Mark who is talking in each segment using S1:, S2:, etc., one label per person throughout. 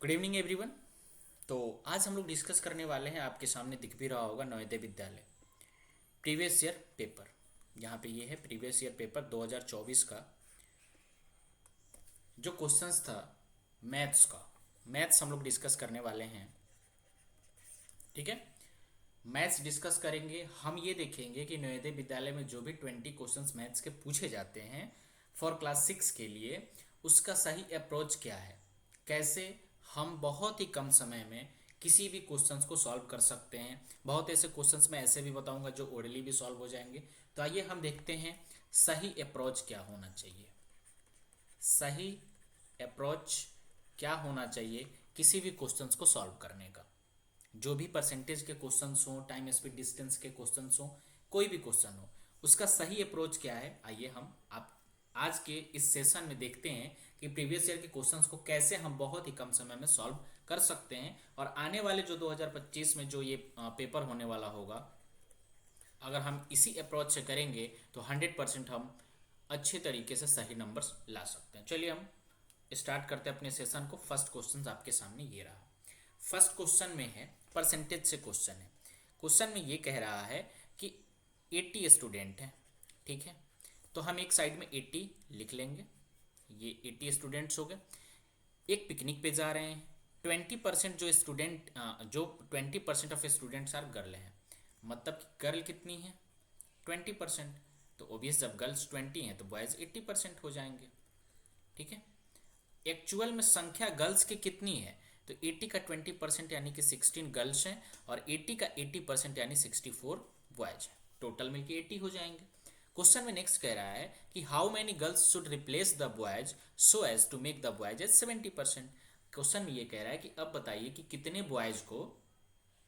S1: Good evening everyone. तो आज हम लोग डिस्कस करने वाले हैं, आपके सामने दिख भी रहा होगा, Navodaya Vidyalaya previous year paper. यहाँ पे ये है प्रीवियस ईयर पेपर 2024 का जो क्वेश्चंस था मैथ्स का। मैथ्स हम लोग डिस्कस करने वाले हैं, ठीक है। मैथ्स डिस्कस करेंगे। हम ये देखेंगे कि नवोदय विद्यालय में जो भी 20 क्वेश्चंस मैथ्स के पूछे जाते हैं फॉर क्लास 6 के लिए, उसका सही अप्रोच क्या है, कैसे हम बहुत ही कम समय में किसी भी क्वेश्चंस को सॉल्व कर सकते हैं। बहुत ऐसे क्वेश्चंस मैं ऐसे भी बताऊंगा जो ओरली भी सॉल्व हो जाएंगे। तो आइए हम देखते हैं सही अप्रोच क्या होना चाहिए। सही अप्रोच क्या होना चाहिए किसी भी क्वेश्चंस को सॉल्व करने का। जो भी परसेंटेज के क्वेश्चंस हो, टाइम स्पीड डिस्टेंस के क्वेश्चंस हो, कोई भी क्वेश्चन हो, उसका सही अप्रोच क्या है, आइए हम आप आज के इस सेशन में देखते हैं कि प्रीवियस ईयर के क्वेश्चंस को कैसे हम बहुत ही कम समय में सॉल्व कर सकते हैं। और आने वाले जो 2025 में जो ये पेपर होने वाला होगा, अगर हम इसी अप्रोच से करेंगे तो 100% हम अच्छे तरीके से सही नंबर्स ला सकते हैं। चलिए हम स्टार्ट करते हैं अपने सेशन को। फर्स्ट क्वेश्चन आपके सामने ये रहा। फर्स्ट क्वेश्चन में है, परसेंटेज से क्वेश्चन है। क्वेश्चन में ये कह रहा है कि 80 स्टूडेंट हैं, ठीक है। तो हम एक साइड में 80 लिख लेंगे, ये 80 स्टूडेंट्स हो गए। एक पिकनिक पे जा रहे हैं। 20% जो 20% ऑफ स्टूडेंट्स आर गर्ल हैं, मतलब कि गर्ल कितनी है 20%। तो ओबियस जब गर्ल्स 20 हैं तो बॉयज़ 80% हो जाएंगे, ठीक है। एक्चुअल में संख्या गर्ल्स की कितनी है, तो 80 का 20% यानी कि 16 गर्ल्स हैं और 80 का 80% यानी 64 बॉयज हैं। टोटल मिलके 80 हो जाएंगे। क्वेश्चन में नेक्स्ट कह रहा है कि how many girls should replace the boys so as to make the boys as 70%। Question में ये कह रहा है कि अब बताइए कि कितने बॉयज को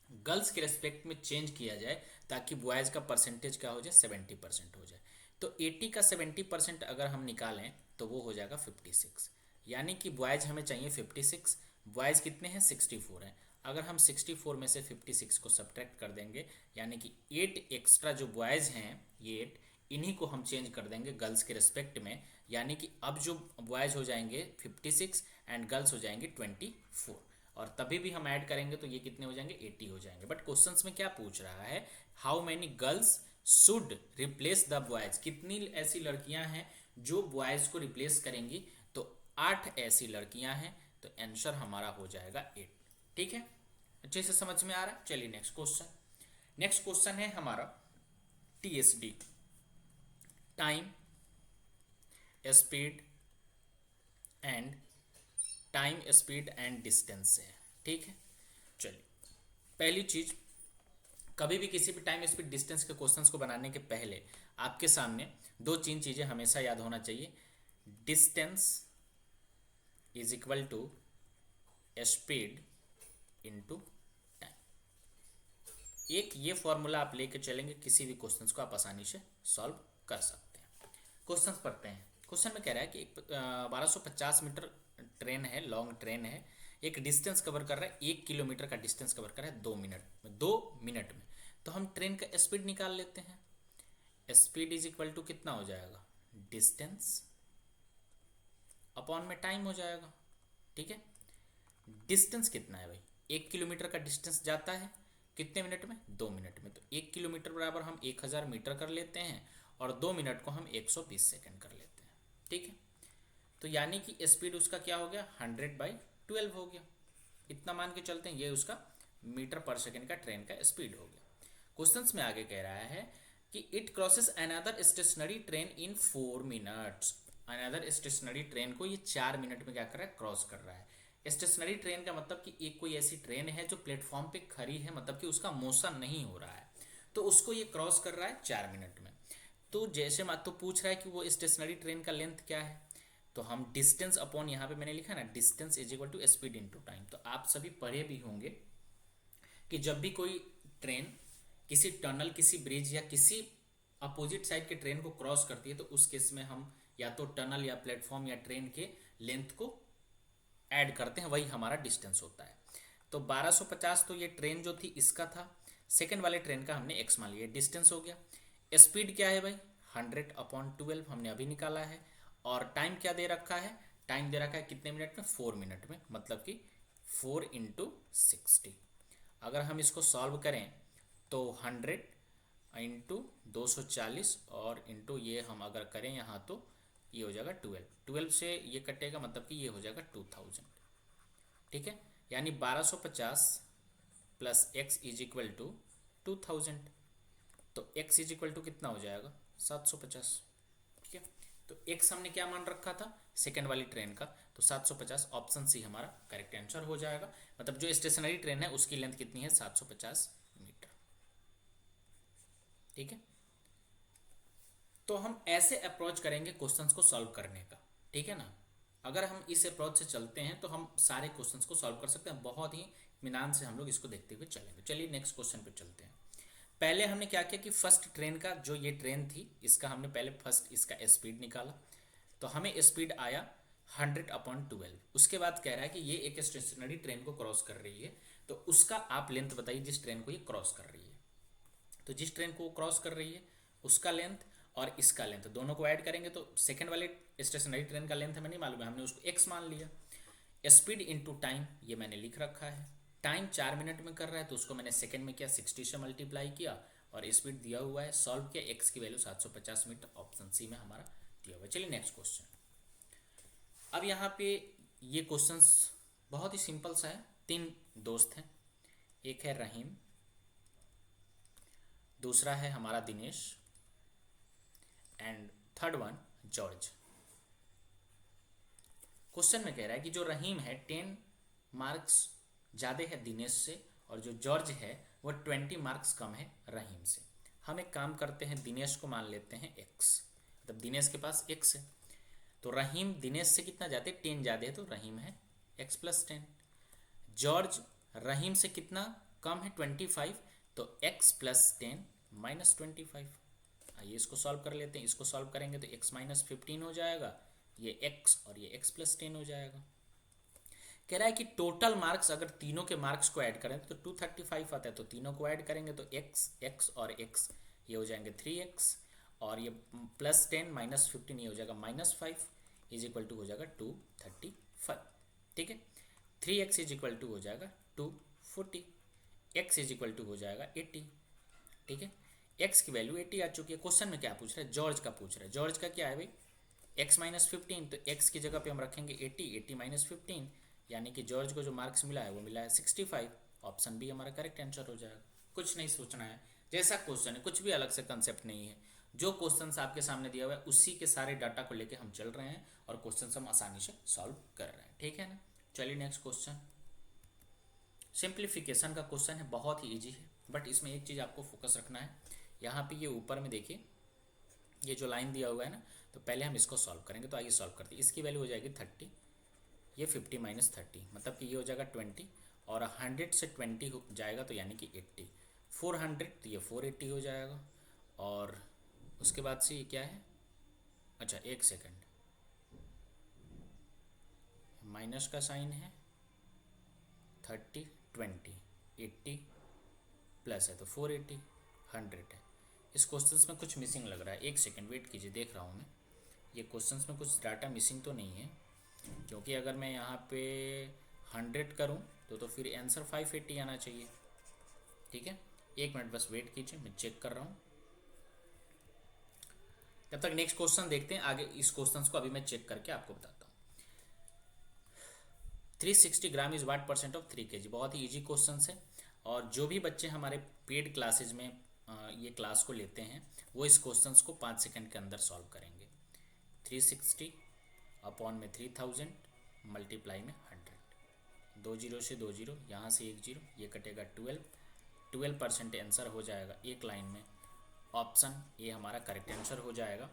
S1: गर्ल्स के रेस्पेक्ट में चेंज किया जाए ताकि बॉयज़ का परसेंटेज क्या हो जाए 70% हो जाए। तो 80 का 70% अगर हम निकालें तो वो हो जाएगा 56, यानी कि बॉयज़ हमें चाहिए 56, बॉयज़ कितने हैं 64 हैं। अगर हम 64 में से 56 को सब्ट्रैक्ट कर देंगे, यानी कि 8 एक्स्ट्रा जो बॉयज़ हैं, ये 8 इन्हीं को हम चेंज कर देंगे गर्ल्स के रिस्पेक्ट में, यानी कि अब जो बॉयज़ हो जाएंगे 56 एंड गर्ल्स हो जाएंगे 24। और तभी भी हम ऐड करेंगे तो ये कितने हो जाएंगे 80 हो जाएंगे। बट क्वेश्चंस में क्या पूछ रहा है, how many girls should replace the boys, कितनी ऐसी लड़कियां हैं जो बॉयज को रिप्लेस करेंगी। तो 8 ऐसी लड़कियां हैं, तो आंसर हमारा हो जाएगा 8, ठीक है। अच्छे से समझ में आ रहा है। चलिए नेक्स्ट क्वेश्चन। नेक्स्ट क्वेश्चन है हमारा TSD, time speed and time speed and distance से है, ठीक है। चलिए पहली चीज, कभी भी किसी भी टाइम स्पीड डिस्टेंस के क्वेश्चंस को बनाने के पहले आपके सामने दो तीन चीजें हमेशा याद होना चाहिए। Distance is equal to speed into time. एक ये फॉर्मूला आप लेके चलेंगे, किसी भी क्वेश्चंस को आप आसानी से सॉल्व कर सकते हैं। क्वेश्चंस पढ़ते हैं। क्वेश्चन में कह रहा है कि 1250 मीटर ट्रेन है, लॉन्ग ट्रेन है, एक डिस्टेंस कवर कर रहा है, 1 किलोमीटर का डिस्टेंस कवर कर रहा है 2 मिनट में। तो हम ट्रेन का स्पीड निकाल लेते हैं। स्पीड इज इक्वल टू कितना हो जाएगा, डिस्टेंस अपॉन में टाइम हो जाएगा, ठीक है। डिस्टेंस कितना है भाई, 1 किलोमीटर का डिस्टेंस जाता है कितने मिनट में, 2 मिनट में। तो 1 किलोमीटर बराबर हम 1000 मीटर कर लेते हैं और 2 मिनट को हम 120 सेकेंड कर लेते हैं, ठीक है। तो यानी कि स्पीड उसका क्या हो गया, 100/12 हो गया। इतना मान के चलते हैं, ये उसका मीटर पर सेकेंड का ट्रेन का स्पीड हो गया। क्वेश्चंस में आगे कह रहा है कि it crosses another stationary train in 4 minutes. Another stationary train को ये 4 मिनट में क्या कर रहा है, क्रॉस कर रहा है। स्टेशनरी ट्रेन का मतलब कि एक कोई ऐसी ट्रेन है जो प्लेटफॉर्म पे खड़ी है, मतलब कि उसका मोशन नहीं हो रहा है, तो उसको ये क्रॉस कर रहा है 4 मिनट में। तो जैसे मत तो पूछ रहा है कि वो स्टेशनरी ट्रेन का लेंथ क्या है, तो हम डिस्टेंस अपॉन यहाँ पे मैंने लिखा ना, distance is equal to speed into time. तो आप सभी पढ़े भी होंगे कि जब भी कोई ट्रेन किसी टनल, किसी ब्रिज या किसी अपोजिट साइड के ट्रेन को क्रॉस करती है, तो उस केस में हम या तो टनल या प्लेटफॉर्म या ट्रेन के लेंथ को ऐड करते हैं, वही हमारा डिस्टेंस होता है। तो 1250 तो ये ट्रेन जो थी इसका था, सेकेंड वाले ट्रेन का हमने एक्स मान लिया, डिस्टेंस हो गया। स्पीड क्या है भाई, 100/12 हमने अभी निकाला है। और टाइम क्या दे रखा है, टाइम दे रखा है कितने मिनट में, 4 मिनट में, मतलब कि 4 इंटू 60। अगर हम इसको सॉल्व करें तो 100 इंटू 240 और इंटू ये हम अगर करें यहाँ तो ये हो जाएगा 12 से ये कटेगा, मतलब कि ये हो जाएगा 2000। ठीक है, यानी 1250 plus x is equal to 2000। तो x इज इक्वल टू कितना हो जाएगा 750। ठीक है, तो x हमने क्या मान रखा था सेकेंड वाली ट्रेन का, तो 750 ऑप्शन सी हमारा करेक्ट आंसर हो जाएगा। मतलब जो स्टेशनरी ट्रेन है उसकी लेंथ कितनी है 750 मीटर। ठीक है, तो हम ऐसे अप्रोच करेंगे क्वेश्चंस को सॉल्व करने का। ठीक है ना, अगर हम इस अप्रोच से चलते हैं तो हम सारे क्वेश्चंस को सॉल्व कर सकते हैं। बहुत ही इत्मीनान से हम लोग इसको देखते हुए चलेंगे। चलिए नेक्स्ट क्वेश्चन पे चलते हैं। पहले हमने क्या किया कि फर्स्ट ट्रेन का जो ये ट्रेन थी इसका हमने पहले फर्स्ट इसका स्पीड निकाला, तो हमें स्पीड आया 100/12। उसके बाद कह रहा है कि ये एक स्टेशनरी ट्रेन को क्रॉस कर रही है, तो उसका आप लेंथ बताइए जिस ट्रेन को ये क्रॉस कर रही है। तो जिस ट्रेन को क्रॉस कर रही है उसका लेंथ और इसका लेंथ दोनों को ऐड करेंगे तो सेकेंड वाले स्टेशनरी ट्रेन का लेंथ हमें नहीं मालूम है, हमने उसको x मान लिया। स्पीड इंटू टाइम ये मैंने लिख रखा है। टाइम 4 मिनट में कर रहा है तो उसको मैंने सेकेंड में किया 60 से मल्टीप्लाई किया और स्पीड दिया हुआ है, सॉल्व किया, x की वैल्यू 750 मीटर, ऑप्शन सी में हमारा दिया हुआ है। चलिए नेक्स्ट क्वेश्चन। अब यहाँ पे ये क्वेश्चंस बहुत ही सिंपल सा है। 3 दोस्त हैं, एक है रहीम, दूसरा है हमारा Dinesh and third one George. Question में कह रहा है कि जो रहीम है 10 मार्क्स ज़्यादा है दिनेश से और जो जॉर्ज है वो 20 मार्क्स कम है रहीम से। हम एक काम करते हैं, दिनेश को मान लेते हैं x, मतलब दिनेश के पास x है, तो रहीम दिनेश से कितना ज़्यादा है 10 ज़्यादा है, तो रहीम है x + 10। जॉर्ज रहीम से कितना कम है 25, तो x + 10 - 25। आइए इसको सॉल्व कर लेते हैं। इसको सॉल्व करेंगे तो x - 15 हो जाएगा, ये x और ये x + 10 हो जाएगा। कह रहा है कि टोटल मार्क्स अगर तीनों के मार्क्स को ऐड करें तो 235 आता है, तो तीनों को ऐड करेंगे तो x और x ये हो जाएंगे 3x और ये +10 - 15 ये हो जाएगा -5 इज इक्वल टू हो जाएगा 235। ठीक है, 3x इज इक्वल टू हो जाएगा 240, x इज इक्वल टू हो जाएगा 80। ठीक है, x की वैल्यू 80 आ चुकी है। क्वेश्चन में क्या पूछ रहा है, जॉर्ज का पूछ रहा है। जॉर्ज का क्या है भाई x - 15, तो x की जगह पे हम रखेंगे 80 - 15, यानी कि जॉर्ज को जो मार्क्स मिला है वो मिला है 65। ऑप्शन बी हमारा करेक्ट आंसर हो जाएगा। कुछ नहीं सोचना है, जैसा क्वेश्चन है कुछ भी अलग से कंसेप्ट नहीं है। जो क्वेश्चन आपके सामने दिया हुआ है उसी के सारे डाटा को लेके हम चल रहे हैं और क्वेश्चन हम आसानी से सॉल्व कर रहे हैं। ठीक है ना, चलिए नेक्स्ट क्वेश्चन। सिंप्लीफिकेशन का क्वेश्चन है, बहुत ही ईजी है, बट इसमें एक चीज़ आपको फोकस रखना है। यहाँ पे ये ऊपर में देखिए ये जो लाइन दिया हुआ है ना, तो पहले हम इसको सॉल्व करेंगे। तो आइए सॉल्व करते हैं। इसकी वैल्यू हो जाएगी 30, ये 50 - 30 मतलब कि ये हो जाएगा 20 और 100 से 20 हो जाएगा तो यानी कि 80। 400 तो ये 480 हो जाएगा। और उसके बाद से ये क्या है, अच्छा एक सेकंड, माइनस का साइन है, 30 20 80 प्लस है तो 480 100 है। इस क्वेश्चंस में कुछ मिसिंग लग रहा है, एक सेकंड वेट कीजिए, देख रहा हूँ मैं ये क्वेश्चंस में कुछ डाटा मिसिंग तो नहीं है, क्योंकि अगर मैं यहाँ पे 100 करूँ तो फिर आंसर 580 आना चाहिए। ठीक है, एक मिनट बस वेट कीजिए, मैं चेक कर रहा हूँ। तब तक नेक्स्ट क्वेश्चन देखते हैं आगे। इस क्वेश्चन को अभी मैं चेक करके आपको बताता हूँ। 360 gram is what % of 3 kg। बहुत ही ईजी क्वेश्चन है और जो भी बच्चे हमारे पेड क्लासेज में ये क्लास को लेते हैं वो इस क्वेश्चन को 5 सेकंड के अंदर सॉल्व करेंगे। 360 अपॉन में 3000 मल्टीप्लाई में 100, 2 जीरो से 2 जीरो, यहाँ से 1 जीरो, ये कटेगा 12% आंसर हो जाएगा एक लाइन में। ऑप्शन ए हमारा करेक्ट आंसर हो जाएगा।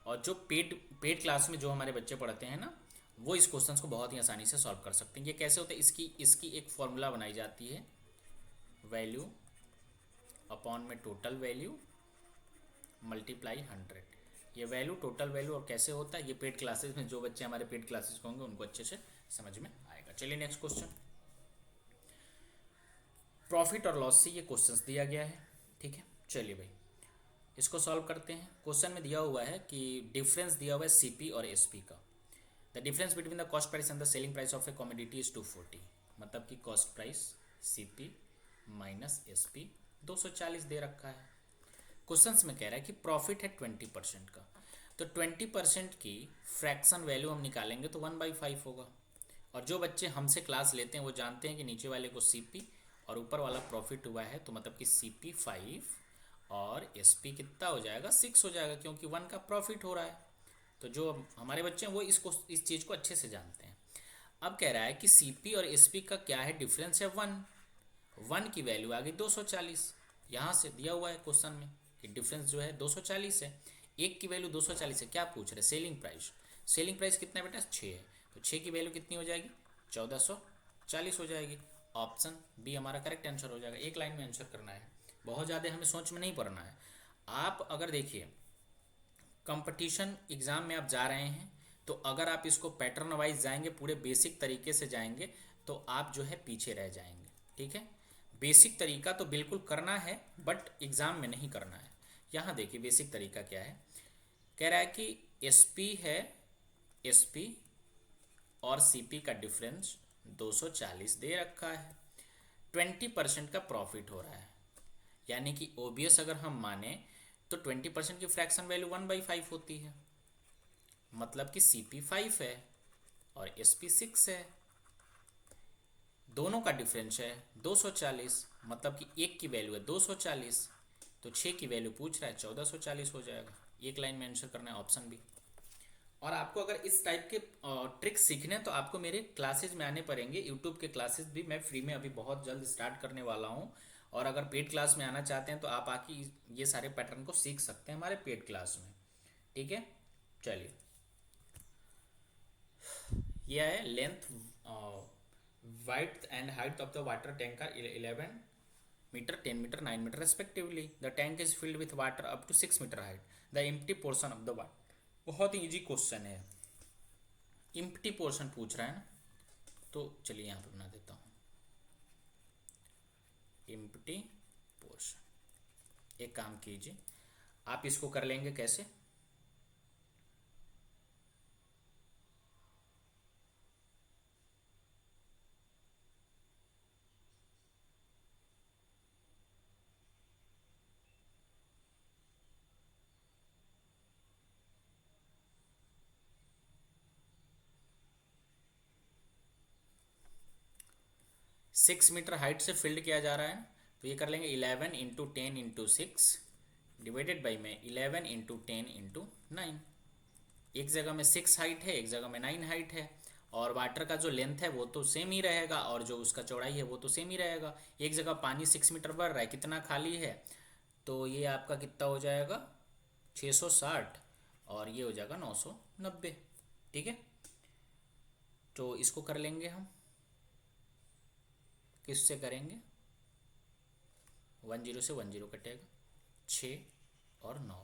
S1: और जो पेड क्लास में जो हमारे बच्चे पढ़ते हैं ना, वो इस क्वेश्चन को बहुत ही आसानी से सॉल्व कर सकते हैं। ये कैसे होता है, इसकी एक फॉर्मूला बनाई जाती है, वैल्यू अपॉन में टोटल वैल्यू मल्टीप्लाई 100। ये वैल्यू टोटल वैल्यू और कैसे होता है ये पेड क्लासेस में जो बच्चे हमारे पेड क्लासेस होंगे उनको अच्छे से समझ में आएगा। चलिए नेक्स्ट क्वेश्चन। प्रॉफिट और लॉस से ये क्वेश्चंस दिया गया है। ठीक है, चलिए भाई इसको सॉल्व करते हैं। क्वेश्चन में दिया हुआ है कि डिफरेंस दिया हुआ है सीपी और एसपी का। The difference between the cost price and the selling price of A commodity is 240। मतलब कि cost price CP minus SP 240 दे रखा है। क्वेश्चंस में कह रहा है कि प्रॉफिट है 20% का, तो 20% की फ्रैक्शन वैल्यू हम निकालेंगे तो 1/5 होगा। और जो बच्चे हमसे क्लास लेते हैं वो जानते हैं कि नीचे वाले को सीपी और ऊपर वाला प्रॉफिट हुआ है, तो मतलब कि सीपी 5 और एसपी कितना हो जाएगा 6 हो जाएगा, क्योंकि 1 का प्रॉफिट हो रहा है। तो जो हमारे बच्चे हैं वो इस चीज़ को अच्छे से जानते हैं। अब कह रहा है कि सीपी और एसपी का क्या है, डिफरेंस है 1 की वैल्यू आ गई 240। यहाँ से दिया हुआ है क्वेश्चन में कि डिफरेंस जो है 240 है, एक की वैल्यू 240 है। क्या पूछ रहे, सेलिंग प्राइस। सेलिंग प्राइस कितना है बेटा, 6 है, तो 6 की वैल्यू कितनी हो जाएगी 1440 हो जाएगी। ऑप्शन बी हमारा करेक्ट आंसर हो जाएगा। एक लाइन में आंसर करना है, बहुत ज़्यादा हमें सोच में नहीं पड़ना है। आप अगर देखिए कंपटीशन एग्ज़ाम में आप जा रहे हैं, तो अगर आप इसको पैटर्न वाइज जाएंगे, पूरे बेसिक तरीके से जाएंगे, तो आप जो है पीछे रह जाएंगे। ठीक है, बेसिक तरीका तो बिल्कुल करना है, बट एग्ज़ाम में नहीं करना है। यहाँ देखिए बेसिक तरीका क्या है, कह रहा है कि एसपी है, एसपी और सीपी का डिफरेंस 240 दे रखा है, 20% का प्रॉफिट हो रहा है। यानी कि ओबियस अगर हम माने तो 20% की फ्रैक्शन वैल्यू 1/5 होती है, मतलब कि सीपी 5 है और एसपी 6 है। दोनों का डिफरेंस है 240, मतलब कि एक की वैल्यू है 240, तो 6 की वैल्यू पूछ रहा है 1440 हो जाएगा। एक लाइन में आंसर करना है, ऑप्शन बी। और आपको अगर इस टाइप के ट्रिक्स सीखने हैं तो आपको मेरे क्लासेज में आने पड़ेंगे। यूट्यूब के क्लासेस भी मैं फ्री में अभी बहुत जल्द स्टार्ट करने वाला हूँ। और अगर पेड क्लास में आना चाहते हैं तो आप आके ये सारे पैटर्न को सीख सकते हैं हमारे पेड क्लास में। ठीक है, चलिए। यह है length, width and height of the water tank are 11 meter, 10 meter, 9 meter respectively. The tank is filled with water up to 6 meter height. The empty portion of the water, बहुत ही easy question है। Empty portion पूछ रहा है ना, तो चलिए यहाँ पे बना देता हूँ इम्प्टी पोर्शन। एक काम कीजिए, आप इसको कर लेंगे कैसे, सिक्स मीटर हाइट से फिल्ड किया जा रहा है, तो ये कर लेंगे 11 × 10 × 6 डिवाइडेड बाई में 11 × 10 × 9। एक जगह में 6 हाइट है, एक जगह में 9 हाइट है, और वाटर का जो लेंथ है वो तो सेम ही रहेगा और जो उसका चौड़ाई है वो तो सेम ही रहेगा। एक जगह पानी 6 मीटर भर रहा है, कितना खाली है, तो ये आपका कितना हो जाएगा 660, और ये हो जाएगा 990। ठीक है, तो इसको कर लेंगे हम, किससे करेंगे, 10 से 10 कटेगा, 6 और 9,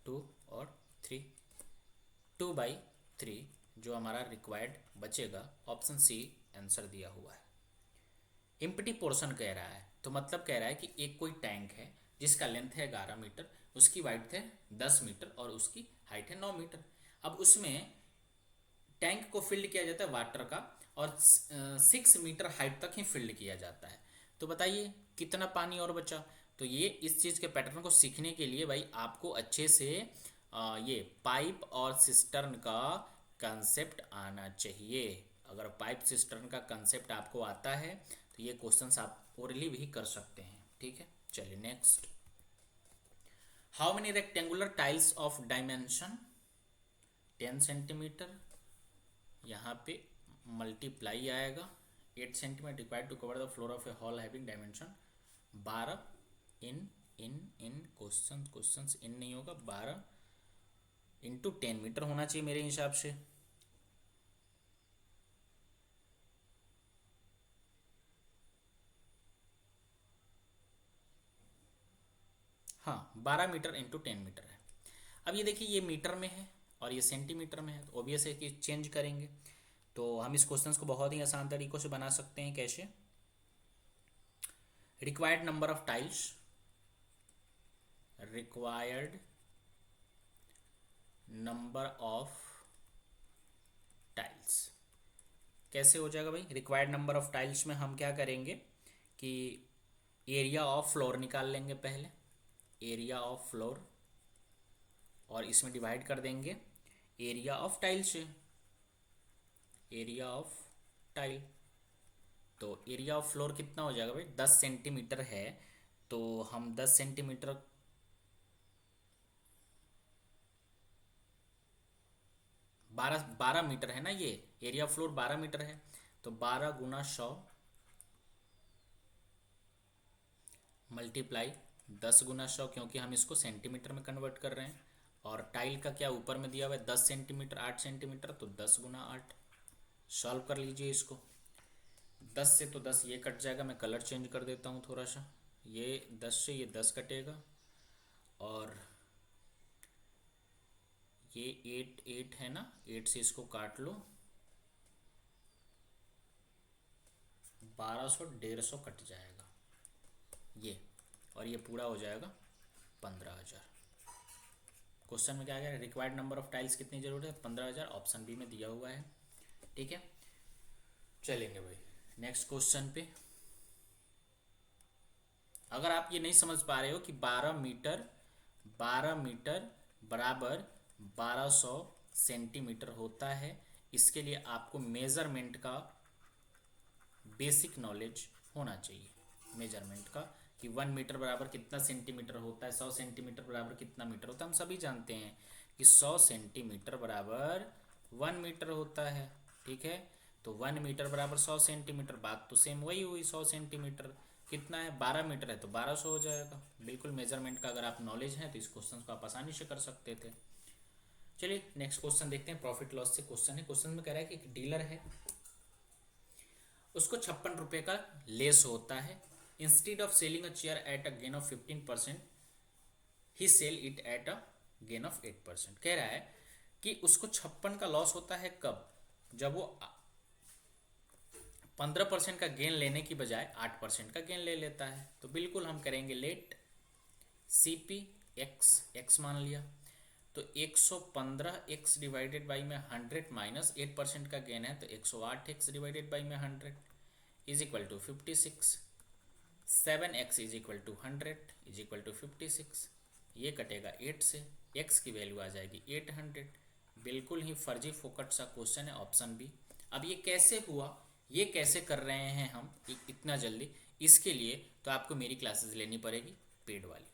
S1: 2 और 3, 2/3 जो हमारा रिक्वायर्ड बचेगा। ऑप्शन सी आंसर दिया हुआ है। इम्प्टी पोर्शन कह रहा है, तो मतलब कह रहा है कि एक कोई टैंक है जिसका लेंथ है 11 मीटर, उसकी वाइड्थ है 10 मीटर और उसकी हाइट है 9 मीटर। अब उसमें टैंक को फिल्ड किया जाता है वाटर का, और 6 मीटर हाइट तक ही फिल्ड किया जाता है। तो बताइए कितना पानी और बचा। तो ये इस चीज़ के पैटर्न को सीखने के लिए भाई आपको अच्छे से ये पाइप और सिस्टर्न का कंसेप्ट आना चाहिए। अगर पाइप सिस्टर्न का कंसेप्ट आपको आता है तो ये क्वेश्चंस आप ओरली भी कर सकते हैं। ठीक है, चलिए next. How many rectangular tiles of dimension 10 centimetre, यहाँ पे मल्टीप्लाई आएगा 8 centimetre required to cover the floor of a hall having dimension 12 in इन इन क्वेश्चंस इन नहीं होगा, 12 × 10 मीटर होना चाहिए मेरे हिसाब से। हाँ, 12 मीटर × 10 मीटर है। अब ये देखिए ये मीटर में है और ये सेंटीमीटर में है, तो ऑब्वियस है कि चेंज करेंगे। तो हम इस क्वेश्चन को बहुत ही आसान तरीक़ों से बना सकते हैं। कैसे, required number of tiles, required number of tiles कैसे हो जाएगा भाई? रिक्वायर्ड नंबर ऑफ टाइल्स में हम क्या करेंगे कि एरिया ऑफ फ्लोर निकाल लेंगे पहले, एरिया ऑफ फ्लोर, और इसमें डिवाइड कर देंगे एरिया ऑफ टाइल से, एरिया ऑफ टाइल। तो एरिया ऑफ फ्लोर कितना हो जाएगा भाई? 10 सेंटीमीटर है, तो हम 10 सेंटीमीटर 12 मीटर है ना, ये एरिया ऑफ फ्लोर 12 मीटर है, तो 12 गुना 100 मल्टीप्लाई 10 गुना 100, क्योंकि हम इसको सेंटीमीटर में कन्वर्ट कर रहे हैं। और टाइल का क्या ऊपर में दिया हुआ है 10 सेंटीमीटर, 8 सेंटीमीटर, तो 10 गुना 8। सॉल्व कर लीजिए इसको। 10 से तो 10 ये कट जाएगा, मैं कलर चेंज कर देता हूँ थोड़ा सा। ये 10 से ये 10 कटेगा, और ये 8 8 है ना, 8 से इसको काट लो, 1200 150 कट जाएगा ये, और ये पूरा हो जाएगा 15,000। क्वेश्चन में क्या गया? रिक्वायर्ड नंबर ऑफ टाइल्स कितनी जरूरत है? 15,000, ऑप्शन बी में दिया हुआ है। ठीक है, चलेंगे भाई नेक्स्ट क्वेश्चन पे। अगर आप ये नहीं समझ पा रहे हो कि 12 मीटर बराबर 1200 सेंटीमीटर होता है, इसके लिए आपको मेजरमेंट का बेसिक नॉलेज होना चाहिए, मेजरमेंट का, कि 1 मीटर बराबर कितना सेंटीमीटर होता है, 100 सेंटीमीटर बराबर कितना मीटर होता है। हम सभी जानते हैं कि 100 सेंटीमीटर बराबर 1 मीटर होता है। ठीक है, तो 1 मीटर बराबर 100 सेंटीमीटर, बात तो सेम वही हुई। 100 सेंटीमीटर कितना है? 12 मीटर है, तो 1200 हो जाएगा। बिल्कुल मेजरमेंट का अगर आप नॉलेज है तो इस क्वेश्चन को आप आसानी से कर सकते थे। चलिए नेक्स्ट क्वेश्चन देखते हैं। प्रॉफिट लॉस से क्वेश्चन है। क्वेश्चन में कह रहा है कि एक डीलर है, उसको 56 रुपये का लेस होता है। Instead of selling a chair at a gain of 15%, he sell it at a gain of 8%। कह रहा है कि उसको 56 का लॉस होता है कब? जब वो 15% का गेन लेने की बजाय 8% का गेन ले लेता है। तो बिल्कुल हम करेंगे लेट CP एक्स मान लिया, तो 115 एक्स डिवाइडेड बाई में 100 माइनस 8% का गेन है, तो 108 एक्स डिवाइडेड बाई में 100 is equal to 56। 7x is equal to 100 is equal to 56। ये कटेगा 8 से, x की वैल्यू आ जाएगी 800। बिल्कुल ही फर्जी फोकट सा क्वेश्चन है, ऑप्शन बी। अब ये कैसे हुआ, ये कैसे कर रहे हैं हम इतना जल्दी, इसके लिए तो आपको मेरी क्लासेस लेनी पड़ेगी, पेड वाली।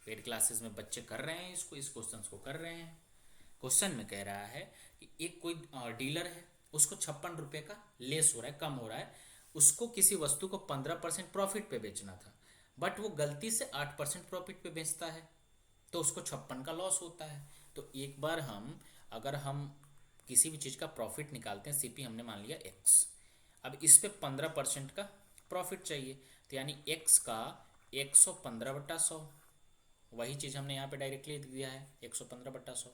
S1: पेड क्लासेस में बच्चे कर रहे हैं इसको, इस क्वेश्चन को कर रहे हैं। क्वेश्चन में कह रहा है कि एक कोई डीलर है, उसको 56 रुपये का लेस हो रहा है, कम हो रहा है। उसको किसी वस्तु को 15% प्रॉफिट पे बेचना था, बट वो गलती से 8% प्रॉफिट पे बेचता है, तो उसको 56 का लॉस होता है। तो एक बार अगर हम किसी भी चीज़ का प्रॉफिट निकालते हैं, CP हमने मान लिया x, अब इस पे 15% का प्रॉफिट चाहिए, तो यानी x का 115/100, वही चीज़ हमने यहाँ पे डायरेक्टली लिख दिया है 115/100,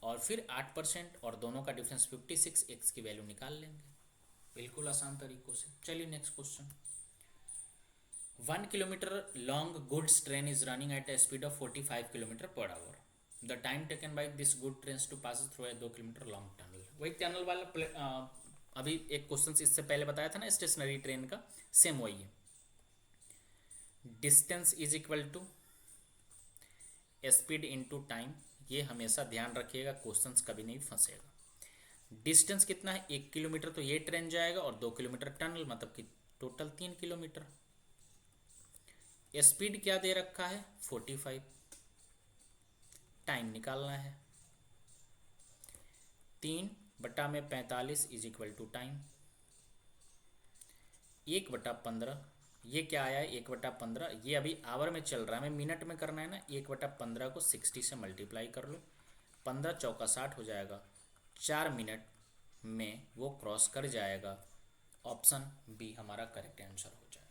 S1: और फिर 8%, और दोनों का डिफरेंस 56, x की वैल्यू निकाल लेंगे, बिल्कुल आसान तरीकों से। चलिए next question. 1 kilometre long goods train is running at a speed of 45 kilometre per hour. The time taken by this good train to pass through a 2 kilometre long tunnel. वही tunnel वाला अभी एक क्वेश्चन इससे पहले बताया था ना, stationery train का, सेम वही है। Distance is equal to speed into time, ये हमेशा ध्यान रखिएगा, क्वेश्चंस कभी नहीं फंसेगा। डिस्टेंस कितना है? 1 किलोमीटर, तो ये ट्रेन जाएगा, और 2 किलोमीटर टनल, मतलब कि टोटल 3 किलोमीटर। स्पीड क्या दे रखा है? 45। टाइम निकालना है, 3/45 इज इक्वल टू टाइम, 1/15। ये क्या आया है? 1/15। ये अभी आवर में चल रहा है, हमें मिनट में करना है ना। 1/15 को 60 से मल्टीप्लाई कर लो, 15 चौका 60 हो जाएगा, 4 मिनट में वो क्रॉस कर जाएगा। ऑप्शन बी हमारा करेक्ट आंसर हो जाएगा।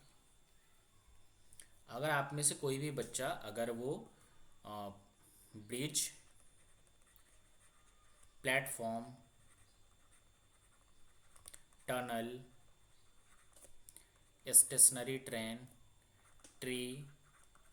S1: अगर आप में से कोई भी बच्चा, अगर वो bridge, platform, tunnel, stationary train, tree,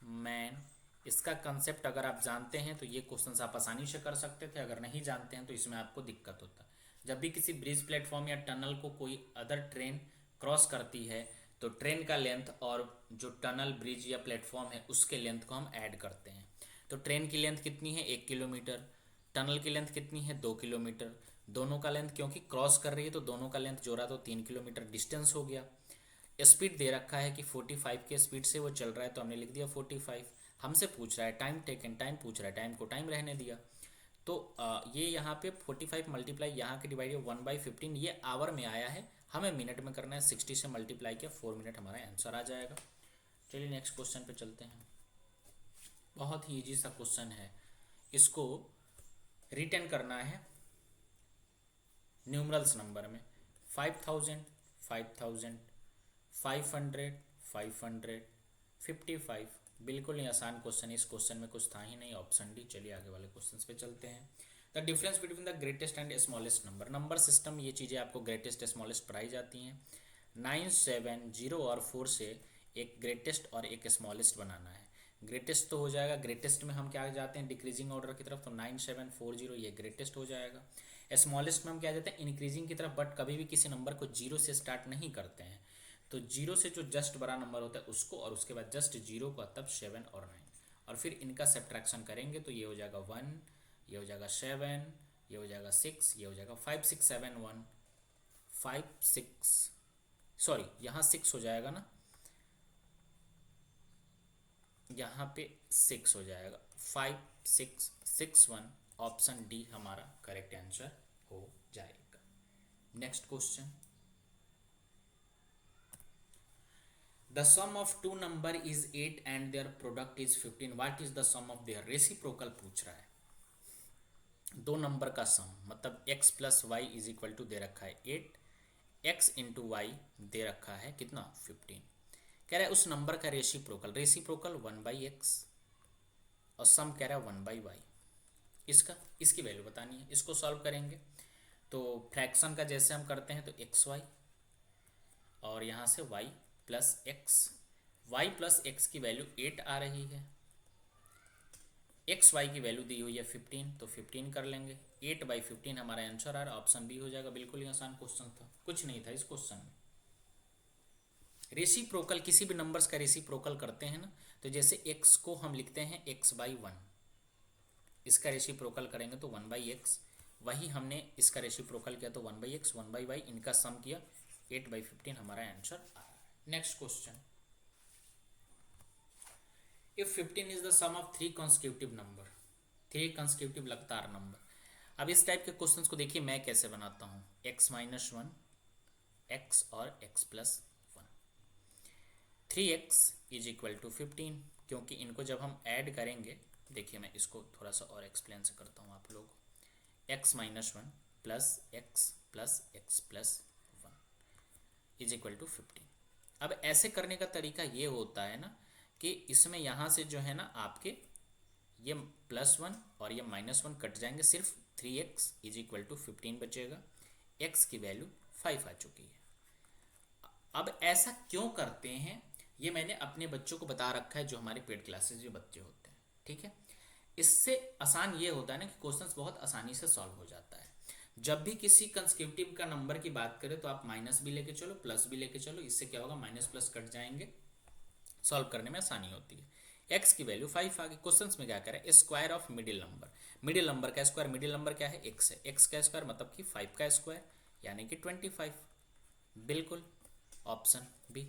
S1: man, इसका कंसेप्ट अगर आप जानते हैं तो ये क्वेश्चन आप आसानी से कर सकते थे। अगर नहीं जानते हैं तो इसमें आपको दिक्कत होता है। जब भी किसी ब्रिज प्लेटफॉर्म या टनल को कोई अदर ट्रेन क्रॉस करती है तो ट्रेन का लेंथ और जो टनल ब्रिज या प्लेटफॉर्म है उसके लेंथ को हम ऐड करते हैं। तो ट्रेन की लेंथ कितनी है 1 किलोमीटर, टनल की लेंथ कितनी है 2 किलोमीटर, दोनों का लेंथ क्योंकि क्रॉस कर रही है तो दोनों का लेंथ जोड़ा तो 3 किलोमीटर डिस्टेंस हो गया। स्पीड दे रखा है कि 45 के स्पीड से वो चल रहा है तो हमने लिख दिया 45। हमसे पूछ रहा है टाइम टेकन, टाइम पूछ रहा है, टाइम को टाइम रहने दिया। तो ये यहाँ पे 45 मल्टीप्लाई यहाँ के डिवाइड 1/15, ये आवर में आया है, हमें मिनट में करना है। 60 से मल्टीप्लाई किया 4 मिनट हमारा आंसर आ जाएगा। चलिए नेक्स्ट क्वेश्चन पे चलते हैं। बहुत ही इजी सा क्वेश्चन है, इसको रिटर्न करना है न्यूमरल्स नंबर में। 5000, 5000, 500, 500, 55। बिल्कुल ही आसान क्वेश्चन, इस क्वेश्चन में कुछ था ही नहीं, ऑप्शन डी। चलिए आगे वाले क्वेश्चन पे चलते हैं। The difference between the greatest and smallest number. Number system ये चीज़ें आपको ग्रेटेस्ट स्मॉलेस्ट पढ़ाई जाती हैं। 9, 7, 0 और 4 से एक ग्रेटेस्ट और एक स्मॉलेस्ट बनाना है। ग्रेटेस्ट तो हो जाएगा, ग्रेटेस्ट में हम क्या जाते हैं डिक्रीजिंग ऑर्डर की तरफ, तो 9, 7, 4, 0 ये ग्रेटेस्ट हो जाएगा। स्मॉलेस्ट में हम क्या जाते हैं इंक्रीजिंग की तरफ, बट कभी भी किसी नंबर को 0 से स्टार्ट नहीं करते हैं। तो 0 से जो जस्ट बड़ा नंबर होता है उसको, और उसके बाद जस्ट 0 को, तब 7 और 9, और फिर इनका सब्ट्रैक्शन करेंगे तो ये हो जाएगा 1, ये हो जाएगा 7, ये हो जाएगा 6, ये हो जाएगा 5, 6, 7, 1, 5, 6, सॉरी यहाँ 6 हो जाएगा ना, यहाँ पे 6 हो जाएगा, 5, 6, 6, 1। ऑप्शन डी हमारा करेक्ट आंसर हो जाएगा। Next question. The sum of two number is 8 and their product is 15. What is the sum of their reciprocal पूछ रहा है। दो नंबर का सम मतलब x plus y is equal to दे रखा है 8, x इंटू वाई दे रखा है कितना 15। कह रहा है उस नंबर का रेसिप्रोकल, रेसिप्रोकल 1/x और सम कह रहा है 1/y। इसकी वैल्यू बतानी है। इसको सॉल्व करेंगे तो फ्रैक्शन का जैसे हम करते हैं तो xy और यहाँ से y plus x, y plus x की वैल्यू 8 आ रही है, एक्स वाई की वैल्यू दी हुई है 15, तो 15 कर लेंगे। 8/15 हमारा आंसर आ रहा है, ऑप्शन बी हो जाएगा। बिल्कुल ही आसान क्वेश्चन था, कुछ नहीं था इस क्वेश्चन में। रेसिप्रोकल किसी भी नंबर्स का रेसिप्रोकल करते हैं ना, तो जैसे x को हम लिखते हैं x/1, इसका रेसिप्रोकल करेंगे तो 1/x, वही हमने इसका रेसिप्रोकल किया तो 1/x, 1/y, इनका सम किया 8/15 हमारा आंसर आ रहा है। Next question. If 15 is the sum of 3 consecutive number, 3 consecutive लगातार नंबर। अब इस टाइप के क्वेश्चंस को देखिए मैं कैसे बनाता हूँ, x-1, x और x+1, 3x is equal to 15, क्योंकि इनको जब हम ऐड करेंगे, देखिए मैं इसको थोड़ा सा और एक्सप्लेन से करता हूँ आप लोग। x-1 plus x plus x+1 is equal to 15। अब ऐसे करने का तरीका ये होता है ना कि इसमें यहाँ से जो है ना आपके ये +1 और ये -1 कट जाएंगे, सिर्फ 3x इज इक्वल टू 15 बचेगा। x की वैल्यू 5 आ चुकी है। अब ऐसा क्यों करते हैं ये मैंने अपने बच्चों को बता रखा है, जो हमारे पेड क्लासेस जो बच्चे होते हैं, ठीक है। इससे आसान ये होता है ना कि क्वेश्चंस बहुत आसानी से सॉल्व हो जाता है। जब भी किसी कंसेक्यूटिव का नंबर की बात करें तो आप माइनस भी लेके चलो, प्लस भी लेके चलो, इससे क्या होगा माइनस प्लस कट जाएंगे, सॉल्व करने में आसानी होती है। x की वैल्यू 5 आ गई। क्वेश्चंस में क्या करें, square of middle number, middle number का स्क्वायर, मिडिल नंबर क्या है x है, x का स्क्वायर मतलब कि 5 का स्क्वायर यानी कि 25, बिल्कुल ऑप्शन बी।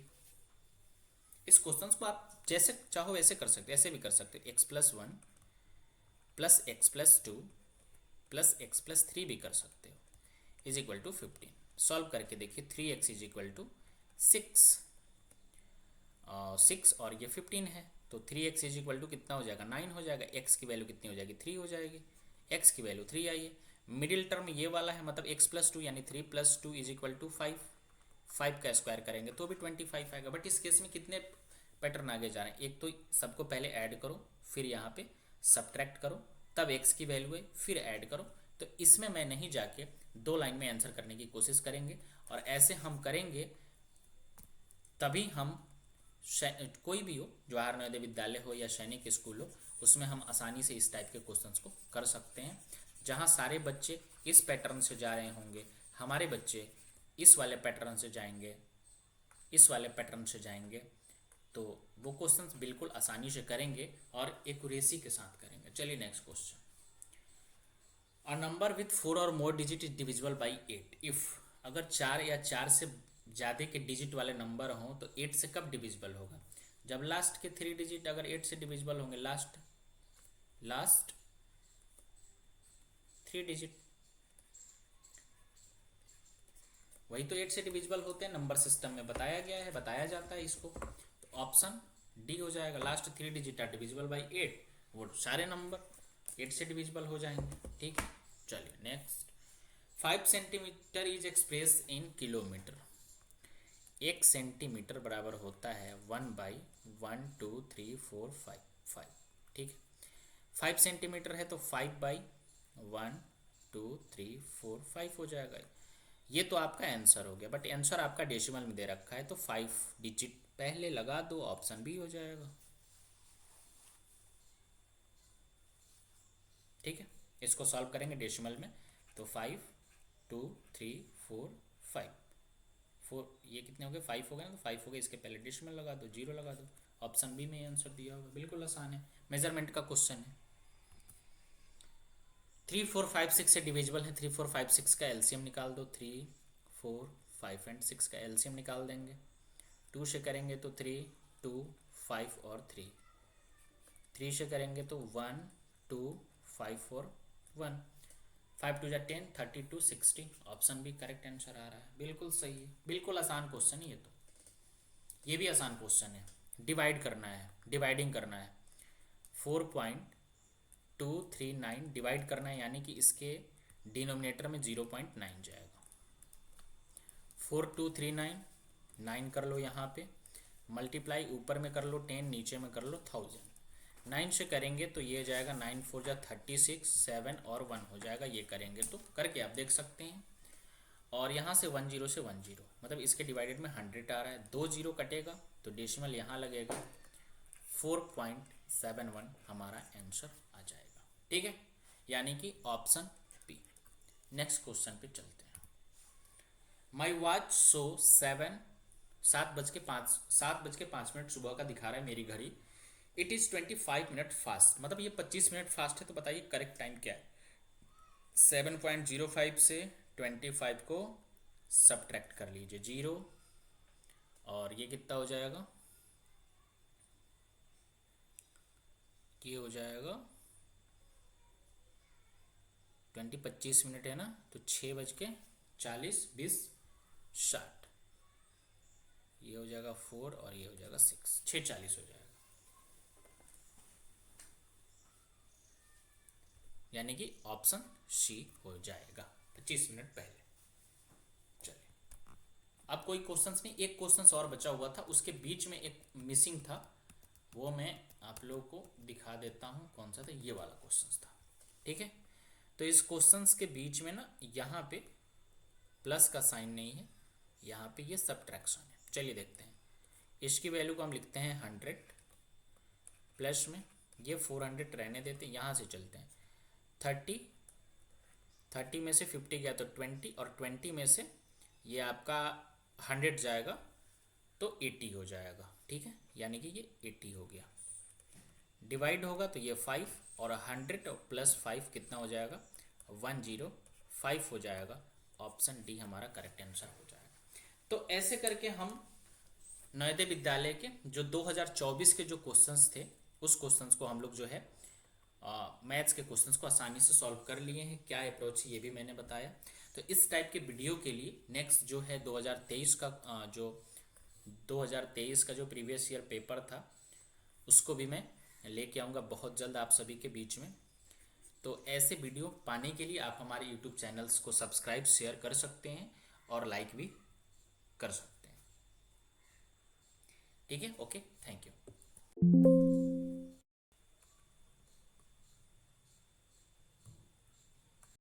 S1: इस क्वेश्चंस को आप जैसे चाहो वैसे कर सकते, ऐसे भी कर सकते, x+1 plus x+2 plus x+3 भी कर सकते हो, इज इक्वल टू 15। सॉल्व करके देखिए 3x इज इक्वल टू 6, 6 और ये 15 है, तो 3x इज इक्वल टू कितना हो जाएगा 9 हो जाएगा। x की वैल्यू कितनी हो जाएगी 3 हो जाएगी, x की वैल्यू 3 आई है। मिडिल टर्म ये वाला है मतलब x+2 यानी 3+2 इज इक्वल टू 5, 5 का स्क्वायर करेंगे तो भी 25 आएगा। बट इस केस में कितने पैटर्न आगे जा रहे हैं, एक तो सबको पहले ऐड करो, फिर यहाँ पे सब्ट्रैक्ट करो, तब x की वैल्यू है, फिर ऐड करो। तो इसमें मैं नहीं जाके 2 लाइन में आंसर करने की कोशिश करेंगे, और ऐसे हम करेंगे तभी हम कोई भी हो, जवाहर नवोदय विद्यालय हो या सैनिक स्कूल हो, उसमें हम आसानी से इस टाइप के क्वेश्चंस को कर सकते हैं, जहां सारे बच्चे इस पैटर्न से जा रहे होंगे, हमारे बच्चे इस वाले पैटर्न से जाएंगे, इस वाले पैटर्न से जाएंगे, तो वो क्वेश्चंस बिल्कुल आसानी से करेंगे और एक्यूरेसी के साथ करेंगे। चलिए next question. A number with 4 or more digit is divisible by 8 if, अगर 4 या 4 से ज़्यादा के डिजिट वाले नंबर हों तो 8 से कब डिविजिबल होगा? जब लास्ट के 3 डिजिट अगर 8 से डिविजिबल होंगे, लास्ट 3 डिजिट, वही तो 8 से डिविजिबल होते हैं, नंबर सिस्टम में बताया गया है, बताया जाता है इसको। तो ऑप्शन डी हो जाएगा, last 3 digit are divisible by 8, वो सारे नंबर 8 से डिविजिबल हो जाएंगे। ठीक है, चलिए next. 5 centimetre is express in kilometre. 1 centimetre बराबर होता है 1/1 2 3 4 5। ठीक है, 5 सेंटीमीटर है तो 5/1 2 3 4 5 हो जाएगा। ये तो आपका आंसर हो गया, बट आंसर आपका डेसिमल में दे रखा है तो 5 डिजिट पहले लगा दो, ऑप्शन बी हो जाएगा। ठीक है, इसको सॉल्व करेंगे डेसिमल में तो 5 2 3 4 5 4, ये कितने हो गए? 5 हो गए ना, तो 5 हो गए, इसके पहले डेसिमल लगा दो, 0 लगा दो, ऑप्शन बी में आंसर दिया होगा। बिल्कुल आसान है, मेजरमेंट का क्वेश्चन है। 3 4 5 6 से डिविजिबल है, 3 4 5 6 का एलसीएम निकाल दो, 3 4 5 एंड 6 का एलसीएम निकाल देंगे। 2 से करेंगे तो 3 2 5 और 3 से करेंगे तो 1 2 5 और 1, 5 2 10 32 60, ऑप्शन बी करेक्ट आंसर आ रहा है। बिल्कुल सही है, बिल्कुल आसान क्वेश्चन है ये तो, ये भी आसान क्वेश्चन है। डिवाइड करना है, डिवाइडिंग करना है, 4.239 डिवाइड करना है, यानी कि इसके डिनोमिनेटर में 0.9 जाएगा। 4239 9 कर लो यहाँ पे, मल्टीप्लाई ऊपर में कर लो 10, नीचे में कर लो 1000। 9 से करेंगे तो ये जाएगा 9 4 जा 36, 7 और 1 हो जाएगा। ये करेंगे तो करके आप देख सकते हैं। और यहाँ से 10 से 10, मतलब इसके डिवाइडेड में 100 आ रहा है, 2 0 कटेगा तो डेसिमल यहाँ लगेगा, 4.71 हमारा आंसर आ जाएगा। ठीक है, यानी कि ऑप्शन बी। नेक्स्ट क्वेश्चन पे चलते हैं। माई वॉच शो 7:05 सुबह का दिखा रहा है मेरी घड़ी। इट इज़ 25 मिनट फास्ट, मतलब ये 25 मिनट फास्ट है, तो बताइए करेक्ट टाइम क्या है? 7.05 से 25 को सब्ट्रैक्ट कर लीजिए, 0, और ये कितना हो जाएगा? ये हो जाएगा 25 मिनट है ना, तो 6:40 20 60, ये हो जाएगा 4 और ये हो जाएगा 6, 6:40 हो जाएगा, यानी कि ऑप्शन सी हो जाएगा, 25 मिनट पहले। चलिए, अब कोई क्वेश्चंस नहीं, एक क्वेश्चंस और बचा हुआ था, उसके बीच में एक मिसिंग था, वो मैं आप लोगों को दिखा देता हूँ। कौन सा था? ये वाला क्वेश्चंस था। ठीक है, तो इस क्वेश्चंस के बीच में ना यहाँ पे प्लस का साइन नहीं है, यहाँ पे ये सब्ट्रैक्शन है। चलिए देखते हैं, इसकी वैल्यू को हम लिखते हैं 100, प्लस में ये 400 रहने देते हैं, यहाँ से चलते हैं 30 में से 50 गया तो 20, और 20 में से ये आपका 100 जाएगा तो 80 हो जाएगा। ठीक है, यानी कि ये 80 हो गया। डिवाइड होगा तो ये 5, और 100 प्लस 5 कितना हो जाएगा? 105 हो जाएगा। ऑप्शन डी हमारा करेक्ट आंसर हो जाएगा। तो ऐसे करके हम नवोदय विद्यालय के जो 2024 के जो क्वेश्चंस थे, उस क्वेश्चंस को हम लोग जो है मैथ्स के क्वेश्चंस को आसानी से सॉल्व कर लिए हैं। क्या अप्रोच है ये भी मैंने बताया। तो इस टाइप के वीडियो के लिए नेक्स्ट जो है 2023 का जो प्रीवियस ईयर पेपर था, उसको भी मैं लेके आऊँगा बहुत जल्द आप सभी के बीच में। तो ऐसे वीडियो पाने के लिए आप हमारे यूट्यूब चैनल्स को सब्सक्राइब शेयर कर सकते हैं और लाइक भी कर सकते हैं। ठीक है, ओके, थैंक यू।